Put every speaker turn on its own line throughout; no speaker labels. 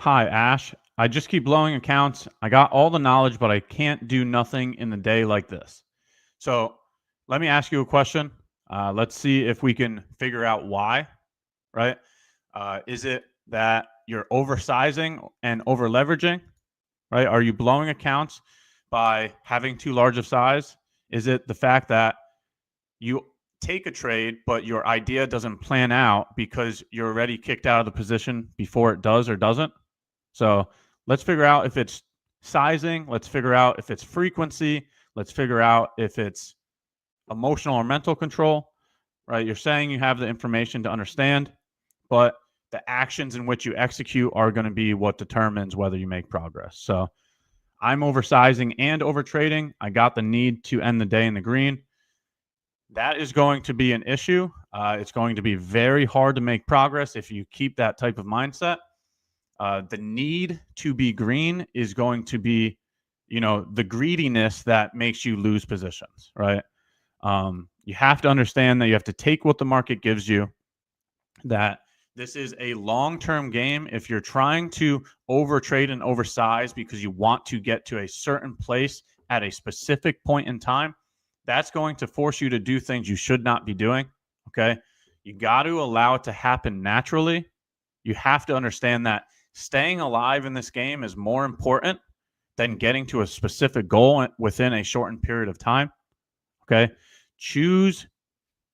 Hi, Ash. I just keep blowing accounts. I got all the knowledge, but I can't do nothing in the day like this. So let me ask you a question. Let's see if we can figure out why, right? Is it that you're oversizing and over leveraging, right? Are you blowing accounts by having too large of size? Is it the fact that you take a trade, but your idea doesn't plan out because you're already kicked out of the position before it does or doesn't? So let's figure out if it's sizing. Let's figure out if it's frequency. Let's figure out if it's emotional or mental control, right? You're saying you have the information to understand, but the actions in which you execute are going to be what determines whether you make progress. So I'm oversizing and overtrading. I got the need to end the day in the green. That is going to be an issue. It's going to be very hard to make progress if you keep that type of mindset. The need to be green is going to be, the greediness that makes you lose positions, right? You have to understand that you have to take what the market gives you, that this is a long-term game. If you're trying to overtrade and oversize because you want to get to a certain place at a specific point in time, that's going to force you to do things you should not be doing, okay? You got to allow it to happen naturally. You have to understand that staying alive in this game is more important than getting to a specific goal within a shortened period of time. Okay. Choose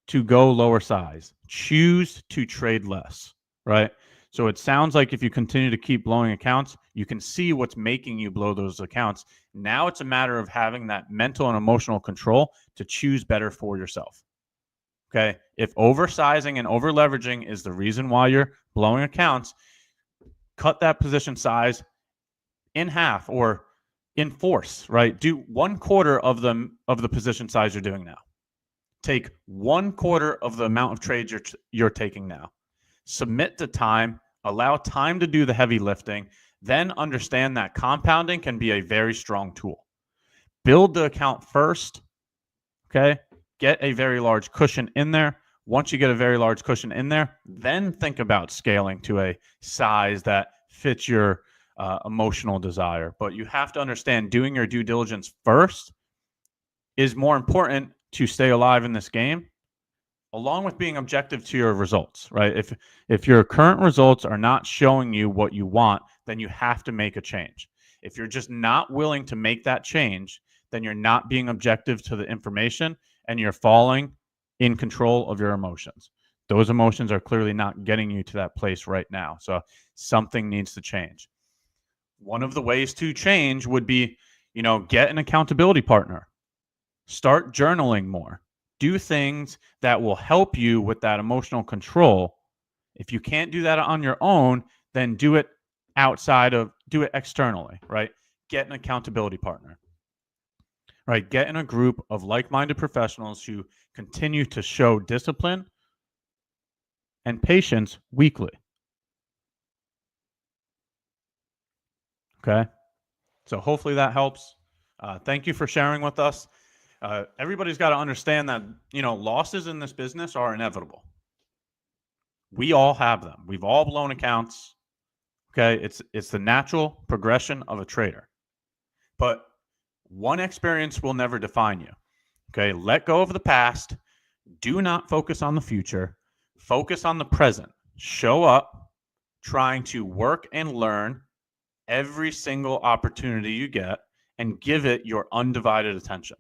to go lower size, choose to trade less, right? So it sounds like if you continue to keep blowing accounts, you can see what's making you blow those accounts. Now it's a matter of having that mental and emotional control to choose better for yourself. Okay. If oversizing and over leveraging is the reason why you're blowing accounts, cut that position size in half or in force, right? Do 1/4 of the position size you're doing now. Take 1/4 of the amount of trades you're taking now. Submit to time, allow time to do the heavy lifting, then understand that compounding can be a very strong tool. Build the account first, okay? Get a very large cushion in there. Once you get a very large cushion in there, then think about scaling to a size that fits your emotional desire. But you have to understand doing your due diligence first is more important to stay alive in this game, along with being objective to your results, right? If your current results are not showing you what you want, then you have to make a change. If you're just not willing to make that change, then you're not being objective to the information and you're falling in control of your emotions. Those emotions are clearly not getting you to that place right now. So something needs to change. One of the ways to change would be, get an accountability partner. Start journaling more. Do things that will help you with that emotional control. If you can't do that on your own, then do it externally, right? Get an accountability partner. Right, get in a group of like-minded professionals who continue to show discipline and patience weekly. Okay, so hopefully that helps. Thank you for sharing with us. Everybody's got to understand that losses in this business are inevitable. We all have them. We've all blown accounts. Okay, it's the natural progression of a trader. But one experience will never define you. Okay, let go of the past. Do not focus on the future. Focus on the present. Show up trying to work and learn every single opportunity you get and give it your undivided attention.